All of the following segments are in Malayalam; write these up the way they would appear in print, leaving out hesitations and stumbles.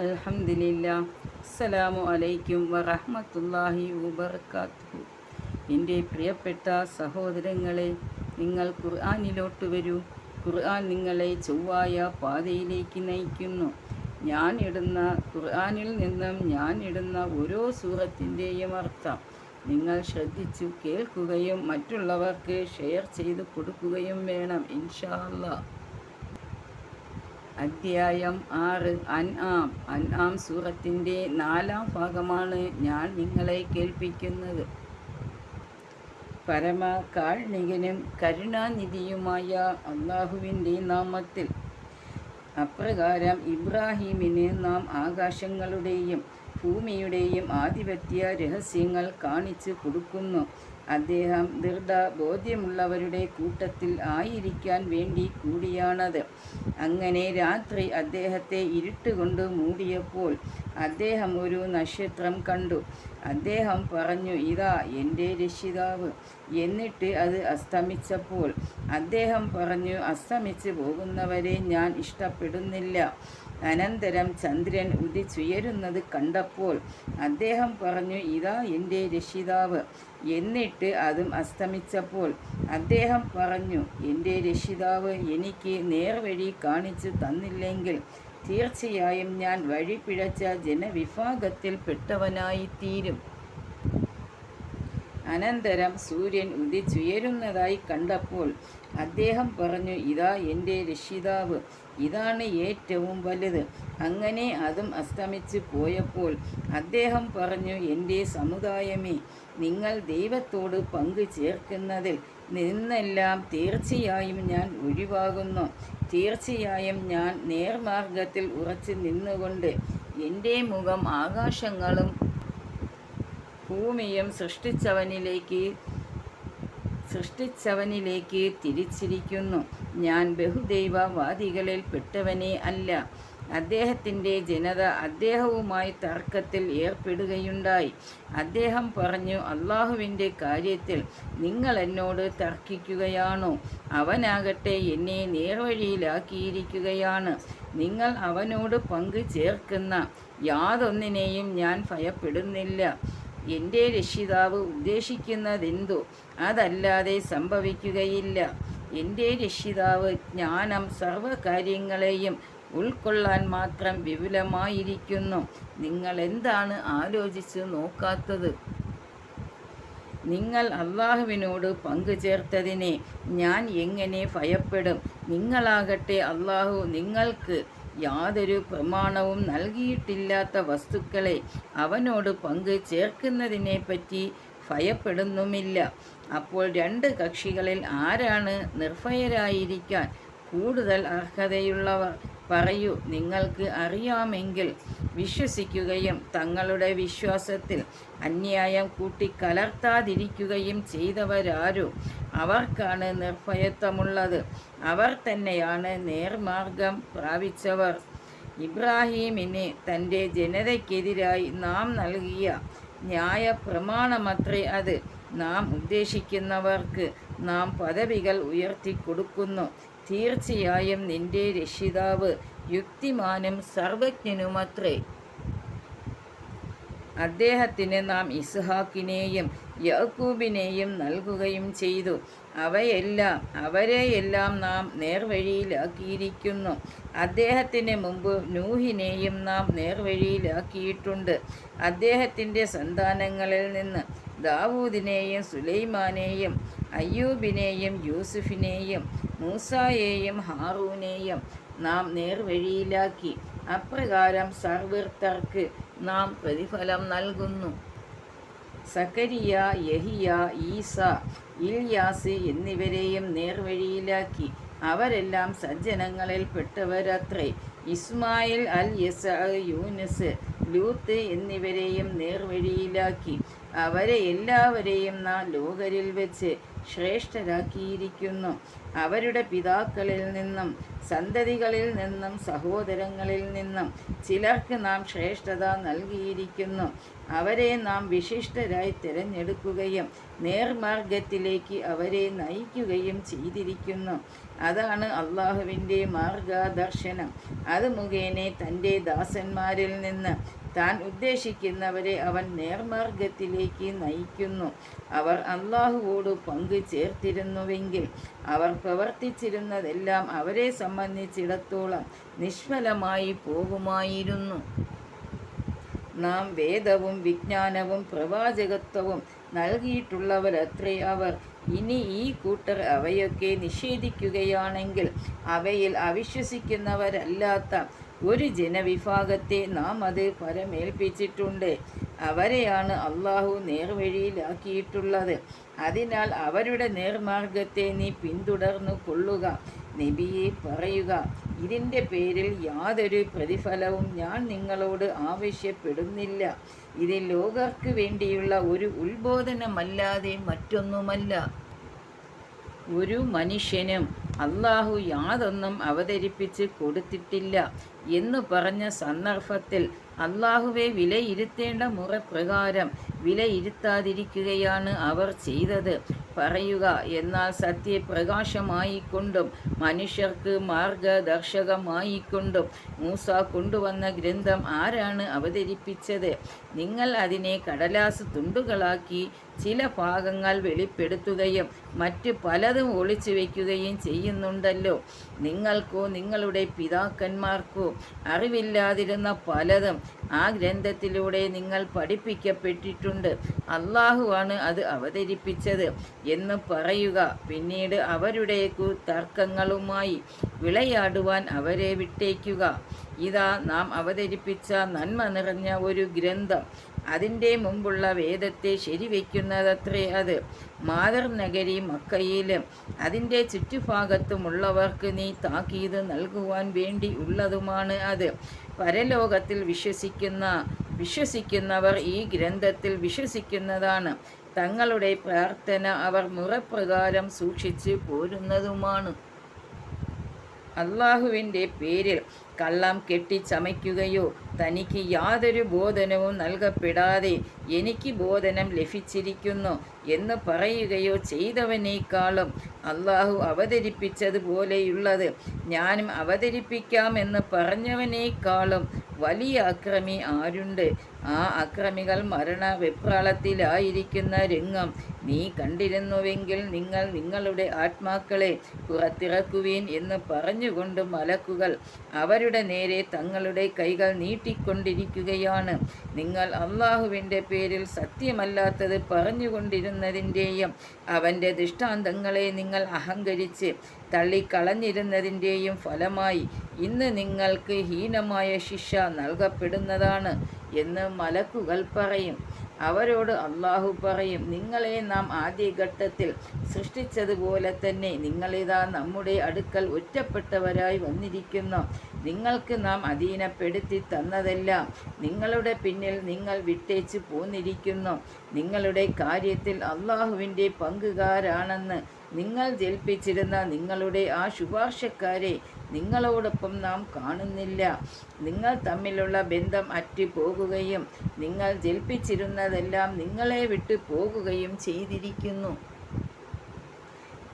അൽഹംദുലില്ലാ. അസ്സലാമു അലൈക്കും വറഹ്മത്തുള്ളാഹി വബറകാതുഹു. എൻ്റെ പ്രിയപ്പെട്ട സഹോദരങ്ങളെ, നിങ്ങൾ ഖുർആനിലോട്ട് വരൂ. ഖുർആൻ നിങ്ങളെ ചൊവ്വായ പാതയിലേക്ക് നയിക്കുന്നു. ഖുർആനിൽ നിന്നും ഞാൻ ഇടുന്ന ഓരോ സൂറത്തിൻ്റെയും അർത്ഥം നിങ്ങൾ ശ്രദ്ധിച്ചു കേൾക്കുകയും മറ്റുള്ളവർക്ക് ഷെയർ ചെയ്ത് കൊടുക്കുകയും വേണം ഇൻഷാ അല്ലാഹ്. അധ്യായം 6 അൻആം സൂറത്തിൻ്റെ 4-ാം ഭാഗമാണ് ഞാൻ നിങ്ങളെ കേൾപ്പിക്കുന്നത്. പരമ കാരുണികനും കരുണാനിധിയുമായ അള്ളാഹുവിൻ്റെ നാമത്തിൽ. അപ്രകാരം ഇബ്രാഹീമിന് നാം ആകാശങ്ങളുടെയും ഭൂമിയുടെയും ആധിപത്യ രഹസ്യങ്ങൾ കാണിച്ചു കൊടുക്കുന്നു. അദ്ദേഹം ദൃഢബോധ്യമുള്ളവരുടെ കൂട്ടത്തിൽ ആയിരിക്കാൻ വേണ്ടി കൂടിയാണത്. അങ്ങനെ രാത്രി അദ്ദേഹത്തെ ഇരുട്ടുകൊണ്ട് മൂടിയപ്പോൾ അദ്ദേഹം ഒരു നക്ഷത്രം കണ്ടു. അദ്ദേഹം പറഞ്ഞു, ഇതാ എൻ്റെ രക്ഷിതാവ്. എന്നിട്ട് അത് അസ്തമിച്ചപ്പോൾ അദ്ദേഹം പറഞ്ഞു, അസ്തമിച്ച് പോകുന്നവരെ ഞാൻ ഇഷ്ടപ്പെടുന്നില്ല. അനന്തരം ചന്ദ്രൻ ഉദിച്ചുയരുന്നത് കണ്ടപ്പോൾ അദ്ദേഹം പറഞ്ഞു, ഇതാ എൻ്റെ രക്ഷിതാവ്. എന്നിട്ട് അതും അസ്തമിച്ചപ്പോൾ അദ്ദേഹം പറഞ്ഞു, എൻ്റെ രക്ഷിതാവ് എനിക്ക് നേർവഴി കാണിച്ചു തന്നില്ലെങ്കിൽ തീർച്ചയായും ഞാൻ വഴി പിഴച്ച ജനവിഭാഗത്തിൽ പെട്ടവനായിത്തീരും. അനന്തരം സൂര്യൻ ഉദിച്ചുയരുന്നതായി കണ്ടപ്പോൾ അദ്ദേഹം പറഞ്ഞു, ഇതാ എൻ്റെ രക്ഷിതാവ്. ഇതാണ് ഏറ്റവും വലുത്. അങ്ങനെ അതും അസ്തമിച്ച് പോയപ്പോൾ അദ്ദേഹം പറഞ്ഞു, എൻ്റെ സമുദായമേ, നിങ്ങൾ ദൈവത്തോട് പങ്കു ചേർക്കുന്നതിൽ നിന്നെല്ലാം തീർച്ചയായും ഞാൻ ഒഴിവാകുന്നു. തീർച്ചയായും ഞാൻ നേർമാർഗത്തിൽ ഉറച്ചു നിന്നുകൊണ്ട് എൻ്റെ മുഖം ആകാശങ്ങളും ഭൂമിയും സൃഷ്ടിച്ചവനിലേക്ക് തിരിച്ചിരിക്കുന്നു. ഞാൻ ബഹുദൈവവാദികളിൽ പെട്ടവനെ അല്ല. അദ്ദേഹത്തിൻ്റെ ജനത അദ്ദേഹവുമായി തർക്കത്തിൽ ഏർപ്പെടുകയുണ്ടായി. അദ്ദേഹം പറഞ്ഞു, അള്ളാഹുവിൻ്റെ കാര്യത്തിൽ നിങ്ങൾ എന്നോട് തർക്കിക്കുകയാണോ? അവനാകട്ടെ എന്നെ നേർവഴിയിലാക്കിയിരിക്കുകയാണ്. നിങ്ങൾ അവനോട് പങ്കു ചേർക്കുന്ന യാതൊന്നിനെയും ഞാൻ ഭയപ്പെടുന്നില്ല. എൻ്റെ രക്ഷിതാവ് ഉദ്ദേശിക്കുന്നതെന്തോ അതല്ലാതെ സംഭവിക്കുകയില്ല. എൻ്റെ രക്ഷിതാവ് ജ്ഞാനം സർവ്വകാര്യങ്ങളെയും ഉൾക്കൊള്ളാൻ മാത്രം വിപുലമായിരിക്കുന്നു. നിങ്ങൾ എന്താണ് ആലോചിച്ച് നോക്കാത്തത്? നിങ്ങൾ അള്ളാഹുവിനോട് പങ്കുചേർത്തതിനെ ഞാൻ എങ്ങനെ ഭയപ്പെടും? നിങ്ങളാകട്ടെ അള്ളാഹു നിങ്ങൾക്ക് യാതൊരു പ്രമാണവും നൽകിയിട്ടില്ലാത്ത വസ്തുക്കളെ അവനോട് പങ്കു ചേർക്കുന്നതിനെപ്പറ്റി ഭയപ്പെടുന്നുമില്ല. അപ്പോൾ രണ്ട് കക്ഷികളിൽ ആരാണ് നിർഭയരായിരിക്കാൻ കൂടുതൽ അർഹതയുള്ളവർ? പറയൂ. നിങ്ങൾക്ക് അറിയാമെങ്കിൽ വിശ്വസിക്കുകയും തങ്ങളുടെ വിശ്വാസത്തിൽ അന്യായം കൂട്ടിക്കലർത്താതിരിക്കുകയും ചെയ്തവരാരോ അവർക്കാണ് നിർഭയത്വമുള്ളത്. അവർ തന്നെയാണ് നേർമാർഗം പ്രാപിച്ചവർ. ഇബ്രാഹീമിന് തൻ്റെ ജനതയ്ക്കെതിരായി നാം നൽകിയ ന്യായപ്രമാണമത്രേ അത്. നാം ഉദ്ദേശിക്കുന്നവർക്ക് നാം പദവികൾ ഉയർത്തിക്കൊടുക്കുന്നു. തീർച്ചയായും നിന്റെ രക്ഷിതാവ് യുക്തിമാനും സർവജ്ഞനുമത്രേ. അദ്ദേഹത്തിന് നാം ഇസ്ഹാക്കിനെയും യാക്കൂബിനെയും നൽകുകയും ചെയ്തു. അവരെയെല്ലാം നാം നേർവഴിയിലാക്കിയിരിക്കുന്നു. അദ്ദേഹത്തിന് മുമ്പ് നൂഹിനെയും നാം നേർവഴിയിലാക്കിയിട്ടുണ്ട്. അദ്ദേഹത്തിൻ്റെ സന്താനങ്ങളിൽ നിന്ന് ദാവൂദിനെയും സുലൈമാനെയും അയ്യൂബിനെയും യൂസുഫിനെയും മൂസായെയും ഹാറൂനെയും നാം നേർവഴിയിലാക്കി. അപ്രകാരം സർവ്വർക്ക് നാം പ്രതിഫലം നൽകുന്നു. സക്കരിയ, യഹിയ, ഈസ, ഇല്യാസ് എന്നിവരെയും നേർവഴിയിലാക്കി. അവരെല്ലാം സജ്ജനങ്ങളിൽ പെട്ടവരത്രേ. ഇസ്മായിൽ, അൽ യസ, യൂനുസ്, ലൂത്ത് എന്നിവരെയും നേർവഴിയിലാക്കി. അവരെ എല്ലാവരെയും നാം ലോകരിൽ വെച്ച് ശ്രേഷ്ഠരാക്കിയിരിക്കുന്നു. അവരുടെ പിതാക്കളിൽ നിന്നും സന്തതികളിൽ നിന്നും സഹോദരങ്ങളിൽ നിന്നും ചിലർക്ക് നാം ശ്രേഷ്ഠത നൽകിയിരിക്കുന്നു. അവരെ നാം വിശിഷ്ടരായി തിരഞ്ഞെടുക്കുകയും നേർമാർഗത്തിലേക്ക് അവരെ നയിക്കുകയും ചെയ്തിരിക്കുന്നു. അതാണ് അള്ളാഹുവിൻ്റെ മാർഗദർശനം. അത് മുഖേന തൻ്റെ ദാസന്മാരിൽ നിന്ന് താൻ ഉദ്ദേശിക്കുന്നവരെ അവൻ നേർമാർഗത്തിലേക്ക് നയിക്കുന്നു. അവർ അള്ളാഹുവോട് പങ്കു ചേർത്തിരുന്നുവെങ്കിൽ അവർ പ്രവർത്തിച്ചിരുന്നതെല്ലാം അവരെ സംബന്ധിച്ചിടത്തോളം നിഷ്ഫലമായി പോകുമായിരുന്നു. നാം വേദവും വിജ്ഞാനവും പ്രവാചകത്വവും നൽകിയിട്ടുള്ളവരത്രേ അവർ. ഇനി ഈ കൂട്ടർ അവയൊക്കെ നിഷേധിക്കുകയാണെങ്കിൽ അവയിൽ അവിശ്വസിക്കുന്നവരല്ലാത്ത ഒരു ജനവിഭാഗത്തെ നാം അത് പരമേൽപ്പിച്ചിട്ടുണ്ട്. അവരെയാണ് അള്ളാഹു നേർവഴിയിലാക്കിയിട്ടുള്ളത്. അതിനാൽ അവരുടെ നേർമാർഗത്തെ നീ പിന്തുടർന്നു കൊള്ളുക. നബിയെ പറയുക, ഇതിൻ്റെ പേരിൽ യാതൊരു പ്രതിഫലവും ഞാൻ നിങ്ങളോട് ആവശ്യപ്പെടുന്നില്ല. ഇത് ലോകർക്ക് വേണ്ടിയുള്ള ഒരു ഉത്ബോധനമല്ലാതെ മറ്റൊന്നുമല്ല. ഒരു മനുഷ്യനും അള്ളാഹു യാതൊന്നും അവതരിപ്പിച്ച് കൊടുത്തിട്ടില്ല എന്ന് പറഞ്ഞ സന്ദർഭത്തിൽ അള്ളാഹുവെ വിലയിരുത്തേണ്ട മുറപ്രകാരം വിലയിരുത്താതിരിക്കുകയാണ് അവർ ചെയ്തത്. പറയുക, എന്നാൽ സത്യപ്രകാശമായിക്കൊണ്ടും മനുഷ്യർക്ക് മാർഗദർശകമായിക്കൊണ്ടും മൂസ കൊണ്ടുവന്ന ഗ്രന്ഥം ആരാണ് അവതരിപ്പിച്ചത്? നിങ്ങൾ അതിനെ കടലാസ് തുണ്ടുകളാക്കി ചില ഭാഗങ്ങൾ വെളിപ്പെടുത്തുകയും മറ്റ് പലതും ഒളിച്ചു വയ്ക്കുകയും ചെയ്യുന്നുണ്ടല്ലോ. നിങ്ങൾക്കോ നിങ്ങളുടെ പിതാക്കന്മാർക്കോ അറിവില്ലാതിരുന്ന പലതും ആ ഗ്രന്ഥത്തിലൂടെ നിങ്ങൾ പഠിപ്പിക്കപ്പെട്ടിട്ടുണ്ട്. അള്ളാഹുവാണ് അത് അവതരിപ്പിച്ചത് എന്ന് പറയുക. പിന്നീട് അവരുടെ തർക്കങ്ങളുമായി വിളയാടുവാൻ അവരെ വിട്ടേക്കുക. ഇതാ നാം അവതരിപ്പിച്ച നന്മ നിറഞ്ഞ ഒരു ഗ്രന്ഥം. അതിൻ്റെ മുമ്പുള്ള വേദത്തെ ശരിവയ്ക്കുന്നതത്രേ അത്. മാതൃനഗരി മക്കയിലും അതിൻ്റെ ചുറ്റുഭാഗത്തുമുള്ളവർക്ക് നീ താക്കീത് നൽകുവാൻ വേണ്ടി ഉള്ളതുമാണ് അത്. പരലോകത്തിൽ വിശ്വസിക്കുന്നവർ ഈ ഗ്രന്ഥത്തിൽ വിശ്വസിക്കുന്നതാണ്. തങ്ങളുടെ പ്രാർത്ഥന അവർ മുറപ്രകാരം സൂക്ഷിച്ച് പോരുന്നതുമാണ്. അള്ളാഹുവിൻ്റെ പേരിൽ കള്ളം കെട്ടിച്ചമയ്ക്കുകയോ തനിക്ക് യാതൊരു ബോധനവും നൽകപ്പെടാതെ എനിക്ക് ബോധനം ലഭിച്ചിരിക്കുന്നു എന്ന് പറയുകയോ ചെയ്തവനേക്കാളും അള്ളാഹു അവതരിപ്പിച്ചതുപോലെയുള്ളത് ഞാനും അവതരിപ്പിക്കാമെന്ന് പറഞ്ഞവനേക്കാളും വലിയ അക്രമി ആരുണ്ട്? ആ അക്രമികൾ മരണവെപ്രാളത്തിലായിരിക്കുന്ന രംഗം നീ കണ്ടിരുന്നുവെങ്കിൽ നിങ്ങൾ നിങ്ങളുടെ ആത്മാക്കളെ പുറത്തിറക്കുവീൻ എന്ന് പറഞ്ഞുകൊണ്ട് മലക്കുകൾ അവരുടെ നേരെ തങ്ങളുടെ കൈകൾ നീട്ടിക്കൊണ്ടിരിക്കുകയാണ്. നിങ്ങൾ അള്ളാഹുവിൻ്റെ പേരിൽ സത്യമല്ലാത്തത് പറഞ്ഞുകൊണ്ടിരുന്നതിൻ്റെയും അവൻ്റെ ദൃഷ്ടാന്തങ്ങളെ നിങ്ങൾ അഹങ്കരിച്ച് തള്ളിക്കളഞ്ഞിരുന്നതിൻ്റെയും ഫലമായി ഇന്ന് നിങ്ങൾക്ക് ഹീനമായ ശിക്ഷ നൽകപ്പെടുന്നതാണ് എന്ന് മലക്കുകൾ പറയും. അവരോട് അള്ളാഹു പറയും, നിങ്ങളെ നാം ആദ്യഘട്ടത്തിൽ സൃഷ്ടിച്ചതുപോലെ തന്നെ നിങ്ങളിതാ നമ്മുടെ അടുക്കൽ ഒറ്റപ്പെട്ടവരായി വന്നിരിക്കുന്നു. നിങ്ങൾക്ക് നാം അധീനപ്പെടുത്തി തന്നതെല്ലാം നിങ്ങളുടെ പിന്നിൽ നിങ്ങൾ വിട്ടേച്ച് പോന്നിരിക്കുന്നു. നിങ്ങളുടെ കാര്യത്തിൽ അള്ളാഹുവിൻ്റെ പങ്കുകാരാണെന്ന് നിങ്ങൾ ജൽപ്പിച്ചിരുന്ന നിങ്ങളുടെ ആ ശുപാർശക്കാരെ നിങ്ങളോടൊപ്പം നാം കാണുന്നില്ല. നിങ്ങൾ തമ്മിലുള്ള ബന്ധം അറ്റുപോകുകയും നിങ്ങൾ ജൽപ്പിച്ചിരുന്നതെല്ലാം നിങ്ങളെ വിട്ടു പോകുകയും ചെയ്തിരിക്കുന്നു.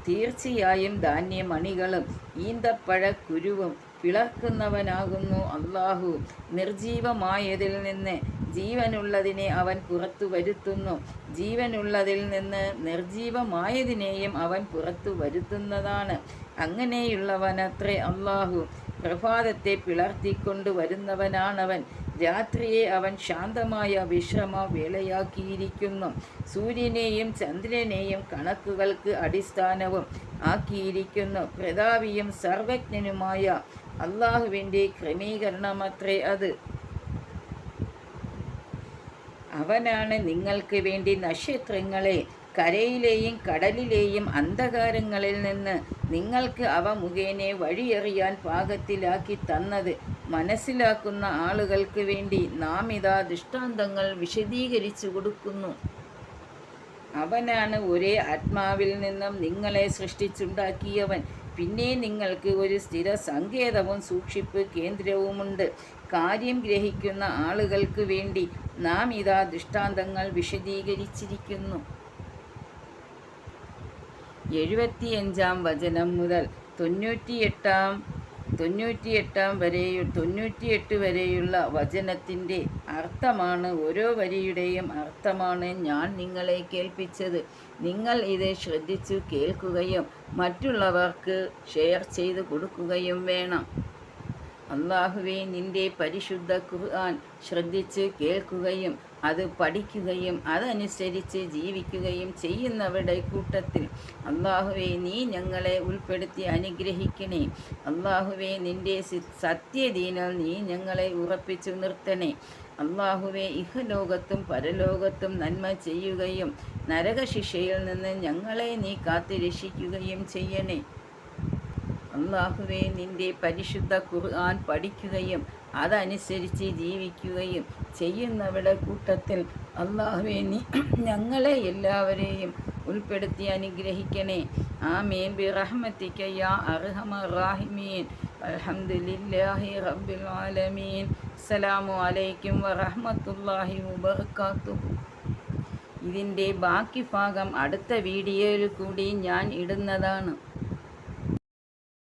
തീർച്ചയായും ധാന്യമണികളും ഈന്തപ്പഴക്കുരുവും പിളർക്കുന്നവനാകുന്നു അള്ളാഹു. നിർജീവമായതിൽ നിന്ന് ജീവനുള്ളതിനെ അവൻ പുറത്തു വരുത്തുന്നു. ജീവനുള്ളതിൽ നിന്ന് നിർജീവമായതിനെയും അവൻ പുറത്തു വരുത്തുന്നതാണ്. അങ്ങനെയുള്ളവനത്രേ അള്ളാഹു. പ്രഭാതത്തെ പിളർത്തിക്കൊണ്ടു വരുന്നവനാണവൻ. രാത്രിയെ അവൻ ശാന്തമായ വിശ്രമ വേളയാക്കിയിരിക്കുന്നു. സൂര്യനെയും ചന്ദ്രനെയും കണക്കുകൾക്ക് അടിസ്ഥാനവും ആക്കിയിരിക്കുന്നു. പ്രതാപിയും സർവജ്ഞനുമായ അള്ളാഹുവിൻ്റെ ക്രമീകരണമത്രേ അത്. അവനാണ് നിങ്ങൾക്ക് വേണ്ടി നക്ഷത്രങ്ങളെ കരയിലെയും കടലിലെയും അന്ധകാരങ്ങളിൽ നിന്ന് നിങ്ങൾക്ക് അവ മുഖേന വഴിയറിയാൻ പാകത്തിലാക്കി തന്നത്. മനസ്സിലാക്കുന്ന ആളുകൾക്ക് വേണ്ടി നാം ഇതാ ദൃഷ്ടാന്തങ്ങൾ വിശദീകരിച്ചു കൊടുക്കുന്നു. അവനാണ് ഒരേ ആത്മാവിൽ നിന്നും നിങ്ങളെ സൃഷ്ടിച്ചുണ്ടാക്കിയവൻ. പിന്നെ നിങ്ങൾക്ക് ഒരു സ്ഥിര സങ്കേതവും സൂക്ഷിപ്പ് കേന്ദ്രവുമുണ്ട്. കാര്യം ഗ്രഹിക്കുന്ന ആളുകൾക്ക് വേണ്ടി നാം ഇതാ ദൃഷ്ടാന്തങ്ങൾ വിശദീകരിച്ചിരിക്കുന്നു. 75 വചനം മുതൽ 98 വരെയുള്ള വചനത്തിൻ്റെ അർത്ഥമാണ്, ഓരോ വരിയുടെയും അർത്ഥമാണ് ഞാൻ നിങ്ങളെ കേൾപ്പിച്ചത്. നിങ്ങൾ ഇത് ശ്രദ്ധിച്ചു കേൾക്കുകയും മറ്റുള്ളവർക്ക് ഷെയർ ചെയ്ത് കൊടുക്കുകയും വേണം. അല്ലാഹുവേ, നിന്റെ പരിശുദ്ധ ഖുർആൻ ശ്രദ്ധിച്ച് കേൾക്കുകയും അത് പഠിക്കുകയും അതനുസരിച്ച് ജീവിക്കുകയും ചെയ്യുന്നവരുടെ കൂട്ടത്തിൽ അല്ലാഹുവേ നീ ഞങ്ങളെ ഉൾപ്പെടുത്തി അനുഗ്രഹിക്കണേ. അല്ലാഹുവേ, നിന്റെ സത്യദീനിൽ നീ ഞങ്ങളെ ഉറപ്പിച്ചു നിർത്തണേ. അല്ലാഹുവേ, ഇഹലോകത്തും പരലോകത്തും നന്മ ചെയ്യുകയും നരകശിക്ഷയിൽ നിന്ന് ഞങ്ങളെ നീ കാത്തുരക്ഷിക്കുകയും ചെയ്യണേ. അല്ലാഹുവേ, നിന്റെ പരിശുദ്ധ ഖുർആൻ പഠിക്കുകയും അതനുസരിച്ച് ജീവിക്കുകയും ചെയ്യുന്നവരുടെ കൂട്ടത്തിൽ അല്ലാഹുവേ നീ ഞങ്ങളെ എല്ലാവരെയും ഉൾപ്പെടുത്തി അനുഗ്രഹിക്കണേ. ആമീൻ ബിറഹ്മതിക യാ അർഹമർ റാഹിമീൻ. അൽഹംദുലില്ലാഹി റബ്ബിൽ ആലമീൻ. അസ്സലാമു അലൈക്കും വറഹ്മത്തുള്ളാഹി വബറകാതുഹു. ഇതിൻ്റെ ബാക്കി ഭാഗം അടുത്ത വീഡിയോയിൽ കൂടി ഞാൻ ഇടുന്നതാണ്.